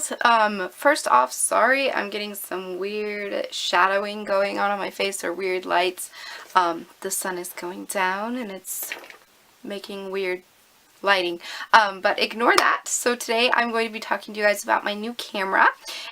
girls. First off, sorry, I'm getting some weird shadowing going on my face, or weird lights. The sun is going down and it's making weird lighting, but ignore that. So today I'm going to be talking to you guys about my new camera,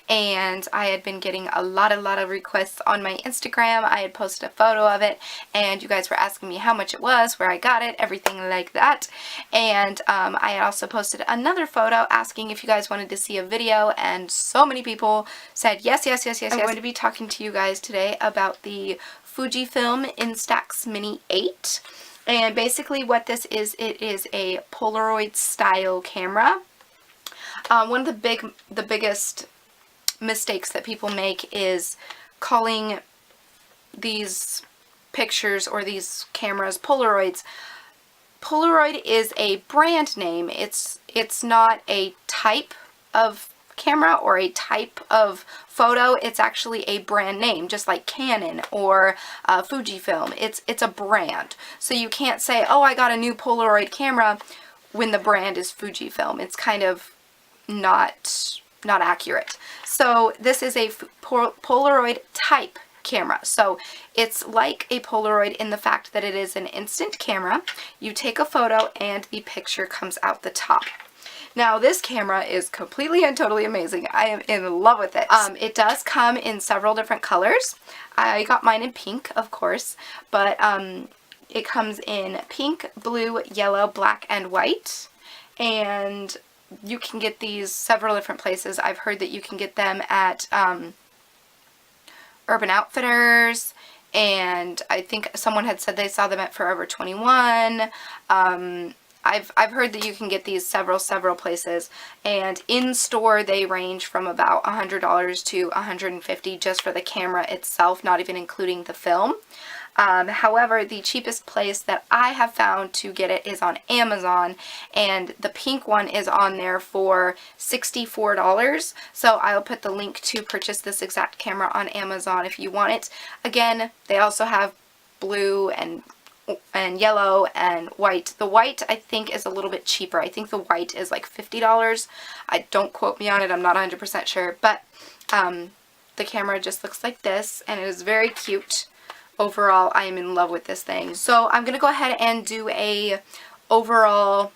and I had been getting a lot of requests on my Instagram. I had posted a photo of it and you guys were asking me how much it was, where I got it, everything like that. And I had also posted another photo asking if you guys wanted to see a video, and so many people said yes. I'm going to be talking to you guys today about the FujiFilm Instax Mini 8. And basically what this is, it is a Polaroid style camera. One of the biggest mistakes that people make is calling these pictures or these cameras Polaroids. Polaroid is a brand name. It's not a type of camera or a type of photo. It's actually a brand name, just like Canon or FujiFilm. It's a brand. So you can't say, oh, I got a new Polaroid camera when the brand is FujiFilm. It's kind of not accurate. So this is a Polaroid type camera. So it's like a Polaroid in the fact that it is an instant camera. You take a photo and the picture comes out the top. Now this camera is completely and totally amazing. I am in love with it. It does come in several different colors. I got mine in pink, of course, but it comes in pink, blue, yellow, black, and white. And you can get these several different places. I've heard that you can get them at Urban Outfitters, and I think someone had said they saw them at Forever 21. I've heard that you can get these several places, and in store they range from about $100 to $150 just for the camera itself, not even including the film. However, the cheapest place that I have found to get it is on Amazon, and the pink one is on there for $64. So I'll put the link to purchase this exact camera on Amazon if you want it. Again, they also have blue and yellow and white. The white I think is a little bit cheaper. I think the white is like $50. Don't quote me on it, I'm not 100% sure, but the camera just looks like this, and it is very cute. Overall, I am in love with this thing. So I'm going to go ahead and do a overall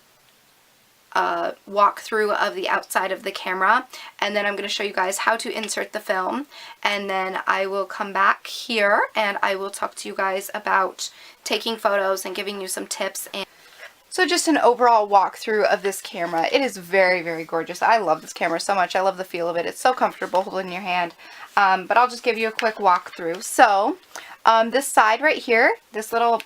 walkthrough of the outside of the camera, and then I'm going to show you guys how to insert the film, and then I will come back here and I will talk to you guys about taking photos and giving you some tips. And so just an overall walkthrough of this camera. It is very gorgeous. I love this camera so much. I love the feel of it. It's so comfortable holding in your hand. But I'll just give you a quick walkthrough. So this side right here, this little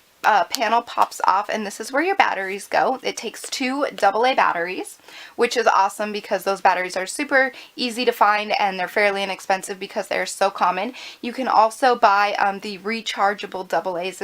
panel pops off, and this is where your batteries go. It takes 2 AA batteries, which is awesome because those batteries are super easy to find and they're fairly inexpensive because they're so common. You can also buy the rechargeable AA's,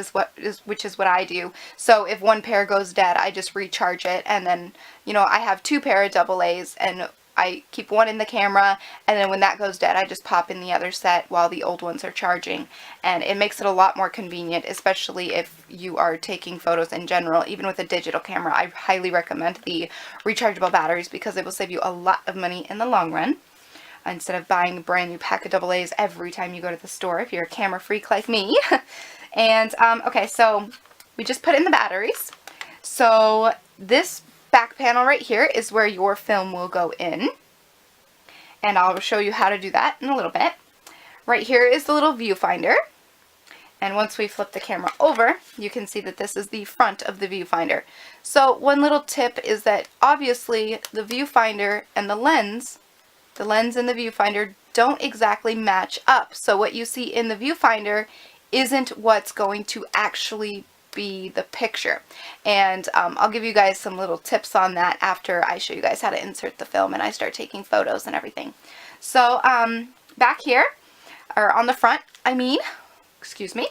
which is what I do. So if one pair goes dead, I just recharge it, and then, you know, I have 2 pair of AA's, and I keep one in the camera, and then when that goes dead, I just pop in the other set while the old ones are charging. And it makes it a lot more convenient, especially if you are taking photos in general. Even with a digital camera, I highly recommend the rechargeable batteries because it will save you a lot of money in the long run, instead of buying a brand new pack of AA's every time you go to the store if you're a camera freak like me. And okay, so we just put in the batteries. So this back panel right here is where your film will go in, and I'll show you how to do that in a little bit. Right here is the little viewfinder, and once we flip the camera over, you can see that this is the front of the viewfinder. So one little tip is that obviously the viewfinder and the lens and the viewfinder don't exactly match up. So what you see in the viewfinder isn't what's going to actually be the picture, and I'll give you guys some little tips on that after I show you guys how to insert the film and I start taking photos and everything. So back here, or on the front, excuse me,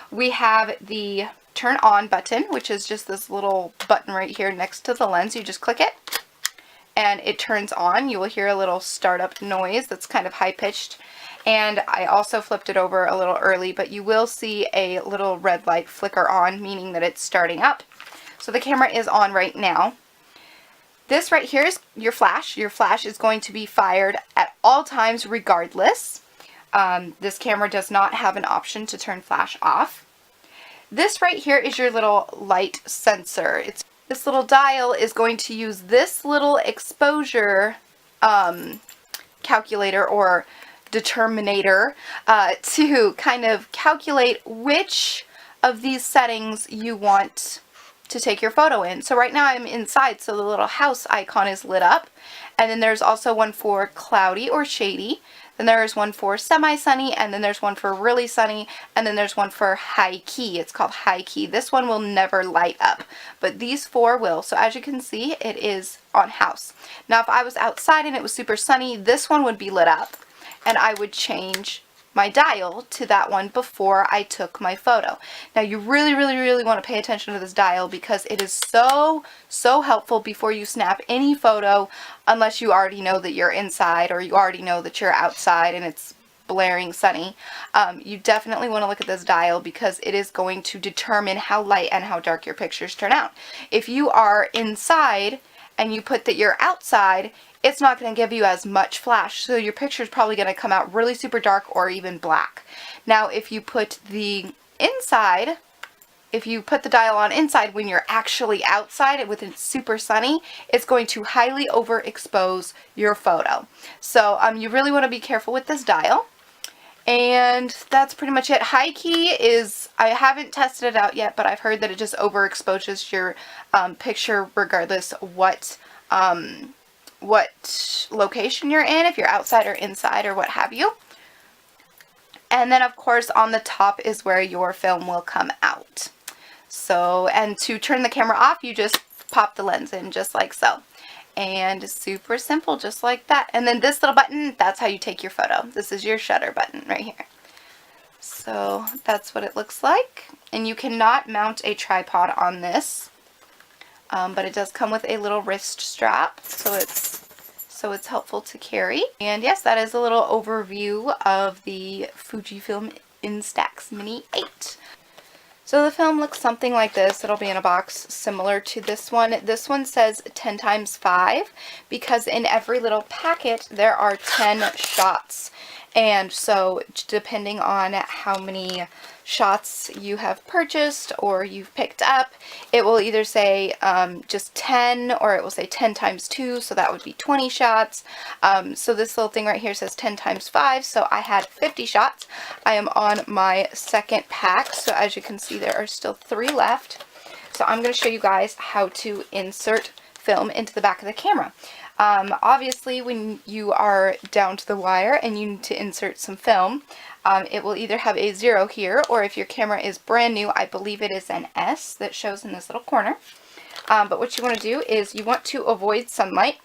we have the turn on button, which is just this little button right here next to the lens. You just click it and it turns on. You will hear a little startup noise that's kind of high pitched. And I also flipped it over a little early, but you will see a little red light flicker on, meaning that it's starting up. So the camera is on right now. This right here is your flash. Your flash is going to be fired at all times regardless. This camera does not have an option to turn flash off. This right here is your little light sensor. This little dial is going to use this little exposure calculator or determinator to kind of calculate which of these settings you want to take your photo in. So right now I'm inside, so the little house icon is lit up, and then there's also one for cloudy or shady, then there's one for semi-sunny, and then there's one for really sunny, and then there's one for high key. It's called high key. This one will never light up, but these four will. So as you can see, it is on house. Now if I was outside and it was super sunny, this one would be lit up, and I would change my dial to that one before I took my photo. Now you really want to pay attention to this dial because it is so helpful before you snap any photo, unless you already know that you're inside or you already know that you're outside and it's blaring sunny. You definitely want to look at this dial because it is going to determine how light and how dark your pictures turn out. If you are inside and you put that you're outside, it's not going to give you as much flash, so your picture is probably going to come out really super dark or even black. Now if you put the inside, if you put the dial on inside when you're actually outside with it super sunny, it's going to highly overexpose your photo. So you really want to be careful with this dial. And that's pretty much it. High key is, I haven't tested it out yet, but I've heard that it just overexposes your picture regardless what location you're in, if you're outside or inside or what have you. And then of course on the top is where your film will come out. So, and to turn the camera off, you just pop the lens in just like so. And super simple, just like that. And then this little button, that's how you take your photo. This is your shutter button right here. So that's what it looks like. And you cannot mount a tripod on this. But it does come with a little wrist strap, so it's helpful to carry. And yes, that is a little overview of the FujiFilm Instax Mini 8. So the film looks something like this. It'll be in a box similar to this one. This one says 10x5 because in every little packet there are 10 shots. And so depending on how many shots you have purchased or you've picked up, it will either say just 10, or it will say 10 times 2, so that would be 20 shots. So this little thing right here says 10 times 5, so I had 50 shots. I am on my second pack, so as you can see there are still 3 left. So I'm going to show you guys how to insert film into the back of the camera. Obviously when you are down to the wire and you need to insert some film, it will either have a 0 here, or if your camera is brand new, I believe it is an S that shows in this little corner. But what you want to do is you want to avoid sunlight.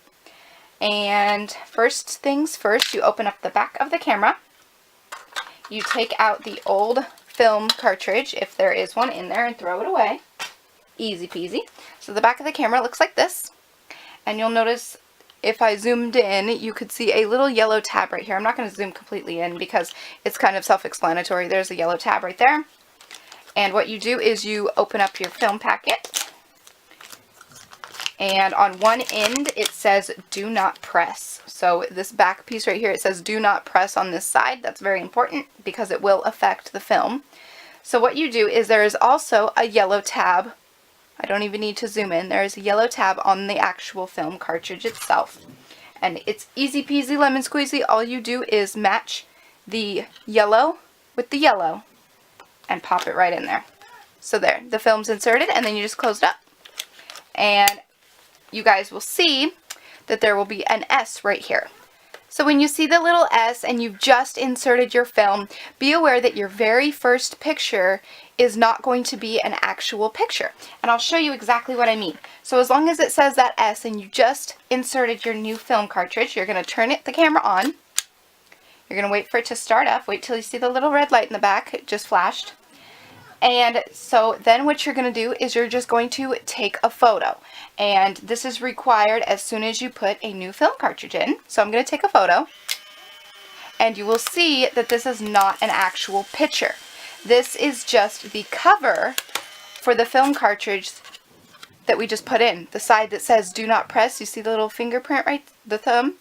And first things first, you open up the back of the camera. You take out the old film cartridge, if there is one in there, and throw it away. Easy peasy. So the back of the camera looks like this. And you'll notice if I zoomed in, you could see a little yellow tab right here. I'm not going to zoom completely in because it's kind of self-explanatory. There's a yellow tab right there. And what you do is you open up your film packet. And on one end, it says do not press. So this back piece right here, it says do not press on this side. That's very important because it will affect the film. So what you do is there is also a yellow tab. I don't even need to zoom in. There is a yellow tab on the actual film cartridge itself. And it's easy peasy lemon squeezy. All you do is match the yellow with the yellow and pop it right in there. So there, the film's inserted, and then you just close it up. And you guys will see that there will be an S right here. So when you see the little S and you've just inserted your film, be aware that your very first picture is not going to be an actual picture. And I'll show you exactly what I mean. So as long as it says that S and you just inserted your new film cartridge, you're going to turn the camera on. You're going to wait for it to start up. Wait till you see the little red light in the back. It just flashed. And so then what you're going to do is you're just going to take a photo. And this is required as soon as you put a new film cartridge in. So I'm going to take a photo. And you will see that this is not an actual picture. This is just the cover for the film cartridge that we just put in. The side that says do not press, you see the little fingerprint right, the thumb?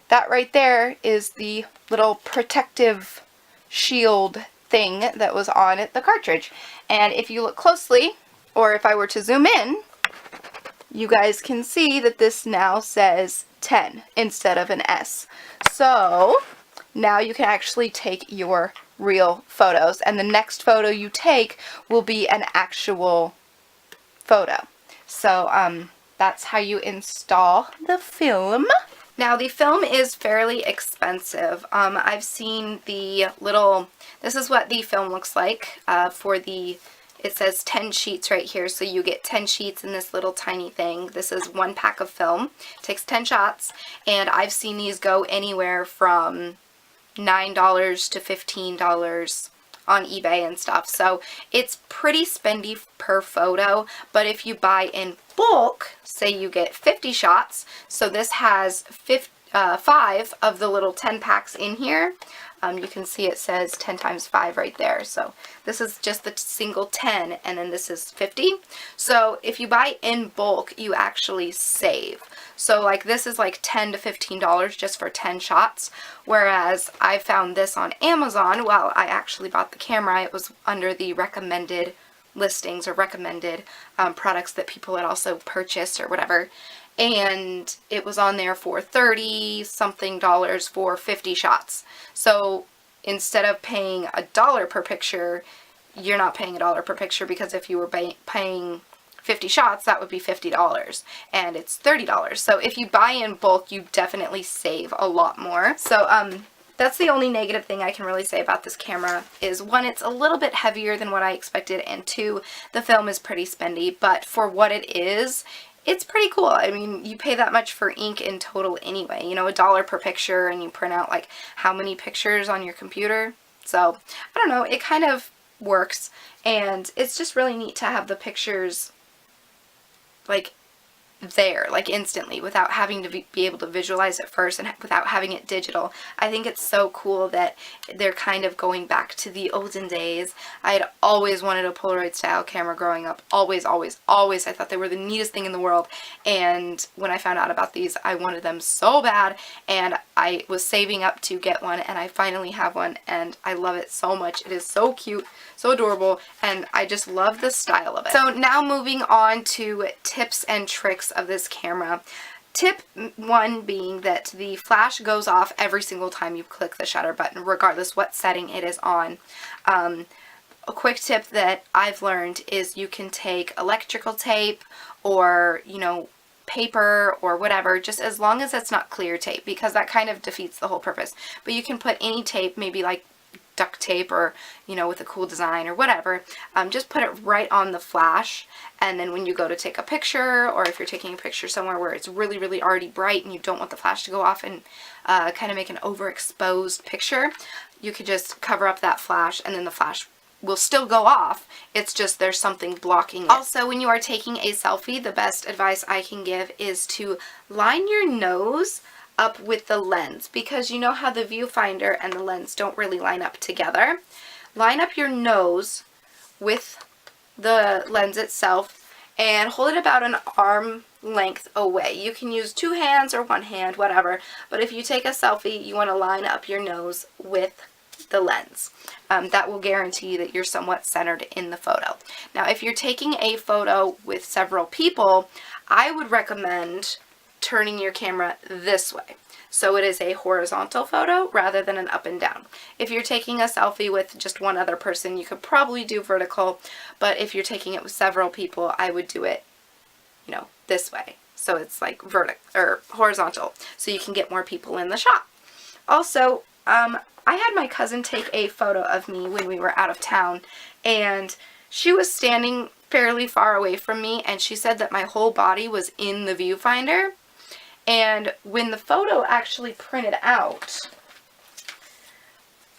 That right there is the little protective shield thing that was on it, the cartridge. And if you look closely, or if I were to zoom in, you guys can see that this now says 10 instead of an S. So now you can actually take your real photos, and the next photo you take will be an actual photo. So that's how you install the film. Now the film is fairly expensive. I've seen the little, this is what the film looks like for the, it says 10 sheets right here, so you get 10 sheets in this little tiny thing. This is one pack of film. It takes 10 shots, and I've seen these go anywhere from $9 to $15 on eBay and stuff. So it's pretty spendy per photo, but if you buy in bulk, say you get 50 shots, so this has 5 of the little 10 packs in here. You can see it says 10 times 5 right there. So this is just the single 10, and then this is 50. So if you buy in bulk, you actually save. So like this is like $10 to $15 just for 10 shots, whereas I found this on Amazon. Well, I actually bought the camera. It was under the recommended listings or recommended products that people had also purchased or whatever. And it was on there for $30 something for 50 shots. So instead of paying $1 per picture, you're not paying $1 per picture, because if you were paying 50 shots, that would be $50, and it's $30. So if you buy in bulk, you definitely save a lot more. So that's the only negative thing I can really say about this camera is, one, it's a little bit heavier than what I expected, and two, the film is pretty spendy, but for what it is, it's pretty cool. I mean, you pay that much for ink in total anyway, you know, $1 per picture, and you print out like how many pictures on your computer. So I don't know, it kind of works, and it's just really neat to have the pictures like there, like instantly, without having to be able to visualize it first, and without having it digital. I think it's so cool that they're kind of going back to the olden days. I had always wanted a Polaroid style camera growing up. Always, always, always. I thought they were the neatest thing in the world, and when I found out about these, I wanted them so bad, and I was saving up to get one, and I finally have one, and I love it so much. It is so cute, so adorable, and I just love the style of it. So now moving on to tips and tricks of this camera. Tip 1 being that the flash goes off every single time you click the shutter button, regardless what setting it is on. A quick tip that I've learned is you can take electrical tape or, you know, paper or whatever, just as long as it's not clear tape, because that kind of defeats the whole purpose. But you can put any tape, maybe like duct tape, or, you know, with a cool design or whatever, just put it right on the flash, and then when you go to take a picture, or if you're taking a picture somewhere where it's really, really already bright and you don't want the flash to go off and kind of make an overexposed picture, you could just cover up that flash, and then the flash will still go off. It's just there's something blocking it. Also, when you are taking a selfie, the best advice I can give is to line your nose up with the lens, because you know how the viewfinder and the lens don't really line up together. Line up your nose with the lens itself and hold it about an arm length away. You can use 2 hands or 1 hand, whatever, but if you take a selfie, you want to line up your nose with the lens. That will guarantee that you're somewhat centered in the photo. Now, if you're taking a photo with several people, I would recommend turning your camera this way, so it is a horizontal photo rather than an up and down. If you're taking a selfie with just one other person, you could probably do vertical, but if you're taking it with several people, I would do it, you know, this way, so it's like vertical or horizontal, so you can get more people in the shot. Also, I had my cousin take a photo of me when we were out of town, and she was standing fairly far away from me, and she said that my whole body was in the viewfinder. And when the photo actually printed out,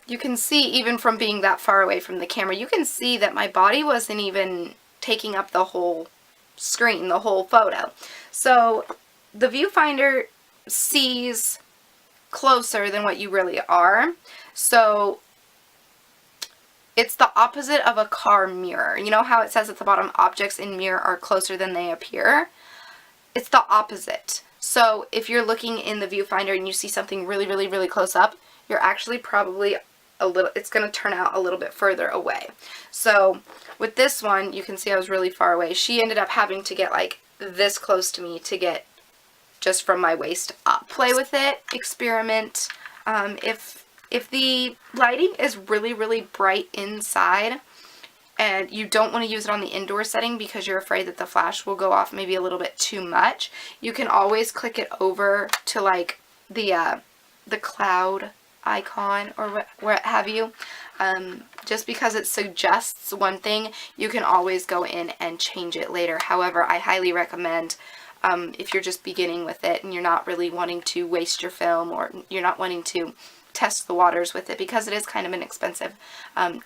you can see, even from being that far away from the camera, you can see that my body wasn't even taking up the whole screen, the whole photo. So the viewfinder sees closer than what you really are. So It's the opposite of a car mirror. You know how it says at the bottom, objects in mirror are closer than they appear? It's the opposite. So if you're looking in the viewfinder and you see something really, really, really close up, you're actually probably it's going to turn out a little bit further away. So with this one, you can see I was really far away. She ended up having to get like this close to me to get just from my waist up. Play with it, experiment. If the lighting is really, really bright inside and you don't want to use it on the indoor setting because you're afraid that the flash will go off maybe a little bit too much, you can always click it over to like the cloud icon or what have you. Just because it suggests one thing, you can always go in and change it later. However, I highly recommend if you're just beginning with it and you're not really wanting to waste your film, or you're not wanting to test the waters with it, because it is kind of an expensive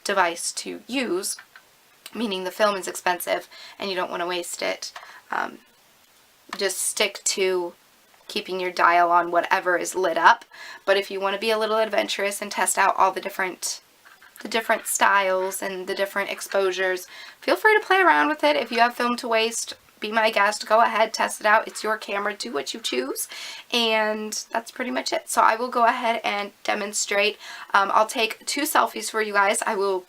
device to use, meaning the film is expensive and you don't want to waste it. Just stick to keeping your dial on whatever is lit up. But if you want to be a little adventurous and test out all the different styles and the different exposures, feel free to play around with it. If you have film to waste, be my guest, go ahead, test it out. It's your camera, do what you choose, and that's pretty much it. So I will go ahead and demonstrate. I'll take 2 selfies for you guys. I will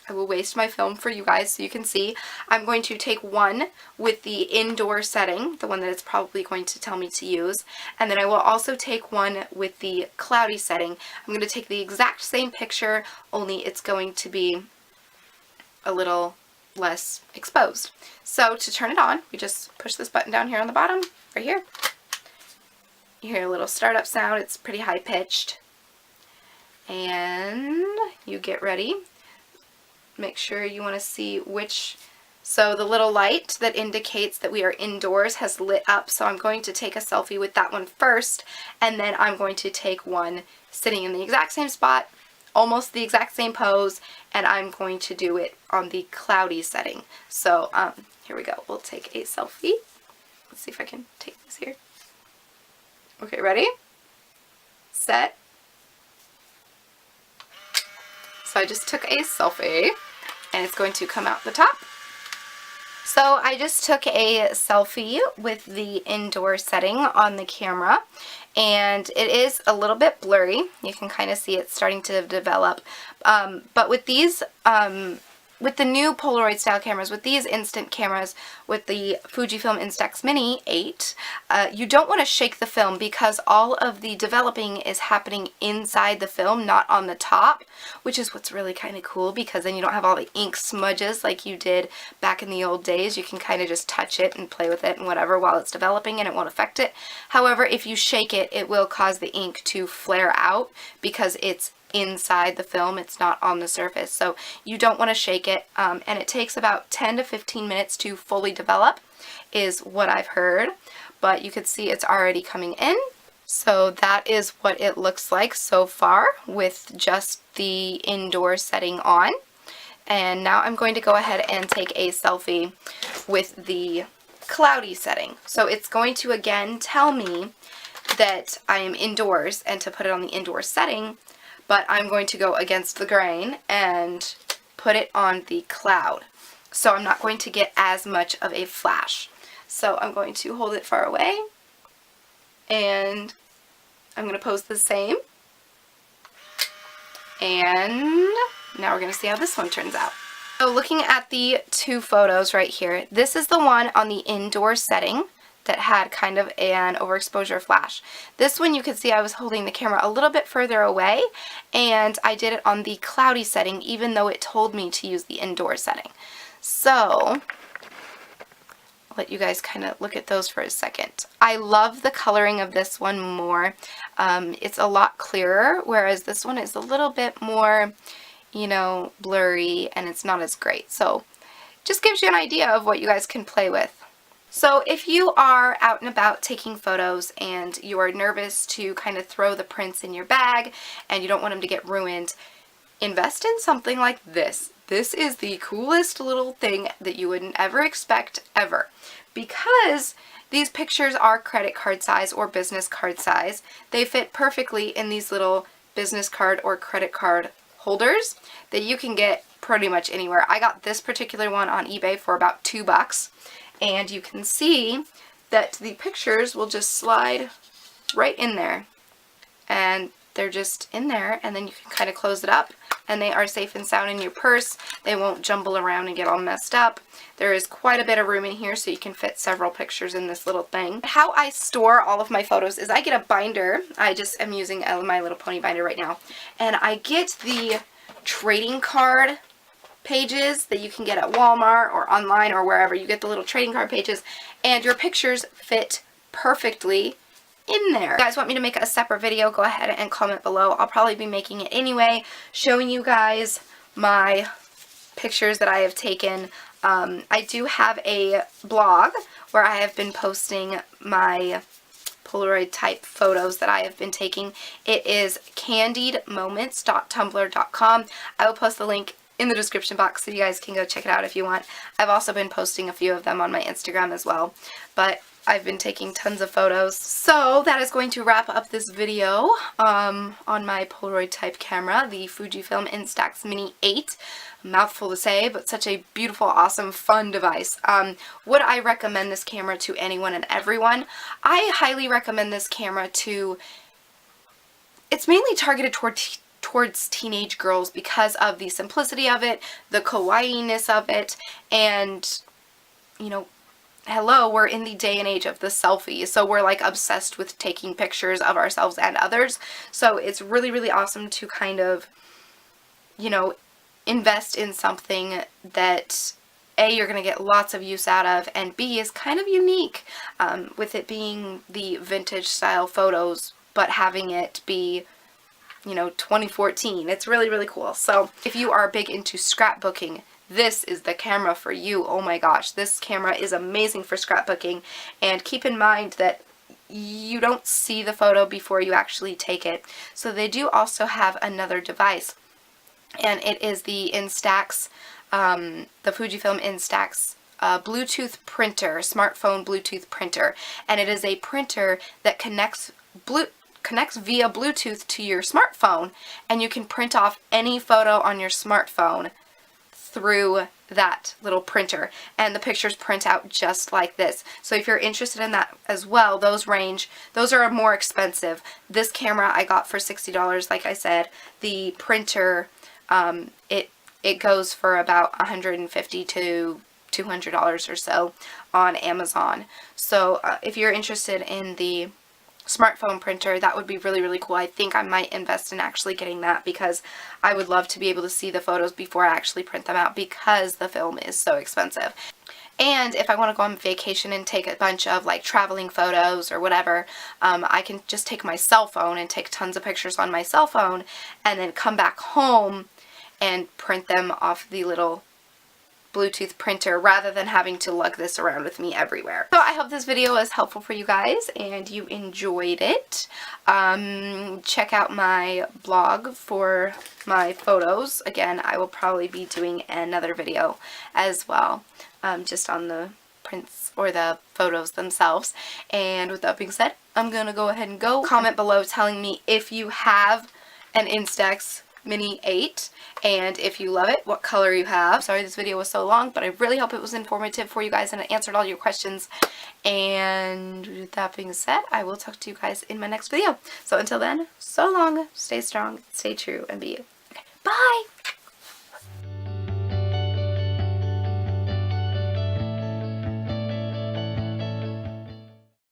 waste my film for you guys so you can see. I'm going to take one with the indoor setting, the one that it's probably going to tell me to use, and then I will also take one with the cloudy setting. I'm going to take the exact same picture, only it's going to be a little less exposed. So to turn it on, we just push this button down here on the bottom, right here. You hear a little startup sound. It's pretty high pitched. And you get ready. Make sure you want to see which, so the little light that indicates that we are indoors has lit up, so I'm going to take a selfie with that one first, and then I'm going to take one sitting in the exact same spot, almost the exact same pose, and I'm going to do it on the cloudy setting. So here we go. We'll take a selfie. Let's see if I can take this here. Okay, ready? Set. So I just took a selfie, and it's going to come out the top. So I just took a selfie with the indoor setting on the camera, and it is a little bit blurry. You can kind of see it starting to develop. But with these, with the new Polaroid style cameras, with these instant cameras, with the FujiFilm Instax Mini 8, you don't want to shake the film because all of the developing is happening inside the film, not on the top, which is what's really kind of cool, because then you don't have all the ink smudges like you did back in the old days. You can kind of just touch it and play with it and whatever while it's developing, and it won't affect it. However, if you shake it, it will cause the ink to flare out because it's inside the film, it's not on the surface. So you don't want to shake it, and it takes about 10 to 15 minutes to fully develop is what I've heard, but you can see it's already coming in. So that is what it looks like so far with just the indoor setting on. And now I'm going to go ahead and take a selfie with the cloudy setting. So it's going to again tell me that I am indoors and to put it on the indoor setting, but I'm going to go against the grain and put it on the cloud. So I'm not going to get as much of a flash. So I'm going to hold it far away, and I'm going to pose the same. And now we're going to see how this one turns out. So looking at the 2 photos right here, this is the one on the indoor setting that had kind of an overexposure flash. This one you can see I was holding the camera a little bit further away, and I did it on the cloudy setting even though it told me to use the indoor setting. So I'll let you guys kind of look at those for a second. I love the coloring of this one more. It's a lot clearer, whereas this one is a little bit more, you know, blurry, and it's not as great. So just gives you an idea of what you guys can play with. So if you are out and about taking photos and you are nervous to kind of throw the prints in your bag and you don't want them to get ruined, invest in something like this. This is the coolest little thing that you wouldn't ever expect ever, because these pictures are credit card size or business card size. They fit perfectly in these little business card or credit card holders that you can get pretty much anywhere. I got this particular one on eBay for about $2, and you can see that the pictures will just slide right in there, and they're just in there, and then you can kind of close it up, and they are safe and sound in your purse. They won't jumble around and get all messed up. There is quite a bit of room in here, so you can fit several pictures in this little thing. How I store all of my photos is I get a binder. I just am using My Little Pony binder right now, and I get the trading card pages that you can get at Walmart or online or wherever. You get the little trading card pages, and your pictures fit perfectly in there. If you guys want me to make a separate video, go ahead and comment below. I'll probably be making it anyway, showing you guys my pictures that I have taken. I do have a blog where I have been posting my Polaroid type photos that I have been taking. It is candiedmoments.tumblr.com. I will post the link in the description box so you guys can go check it out if you want. I've also been posting a few of them on my Instagram as well, but I've been taking tons of photos. So that is going to wrap up this video on my Polaroid type camera, the FujiFilm Instax Mini 8. A mouthful to say, but such a beautiful, awesome, fun device. Would I recommend this camera to anyone and everyone? I highly recommend this camera to... It's mainly targeted towards teenage girls because of the simplicity of it, the kawaii-ness of it, and, you know, hello, we're in the day and age of the selfie, so we're like obsessed with taking pictures of ourselves and others, so it's really, really awesome to kind of, you know, invest in something that A, you're going to get lots of use out of, and B, is kind of unique, with it being the vintage style photos, but having it be, you know, 2014. It's really, really cool. So if you are big into scrapbooking, this is the camera for you. Oh my gosh, this camera is amazing for scrapbooking, and keep in mind that you don't see the photo before you actually take it. So they do also have another device, and it is the Instax, the FujiFilm Instax Bluetooth printer, smartphone Bluetooth printer, and it is a printer that connects via Bluetooth to your smartphone, and you can print off any photo on your smartphone through that little printer, and the pictures print out just like this. So if you're interested in that as well, those are more expensive. This camera I got for $60, like I said. The printer, it goes for about $150 to $200 or so on Amazon. So if you're interested in the smartphone printer, that would be really, really cool. I think I might invest in actually getting that, because I would love to be able to see the photos before I actually print them out, because the film is so expensive. And if I want to go on vacation and take a bunch of like traveling photos or whatever, I can just take my cell phone and take tons of pictures on my cell phone, and then come back home and print them off the little Bluetooth printer, rather than having to lug this around with me everywhere. So I hope this video was helpful for you guys and you enjoyed it. Check out my blog for my photos. Again, I will probably be doing another video as well, just on the prints or the photos themselves. And with that being said, I'm gonna go ahead and go. Comment below telling me if you have an Instax Mini 8, and if you love it, what color you have. Sorry this video was so long, but I really hope it was informative for you guys and it answered all your questions. And with that being said, I will talk to you guys in my next video. So until then, so long, stay strong, stay true, and be you. Okay, bye!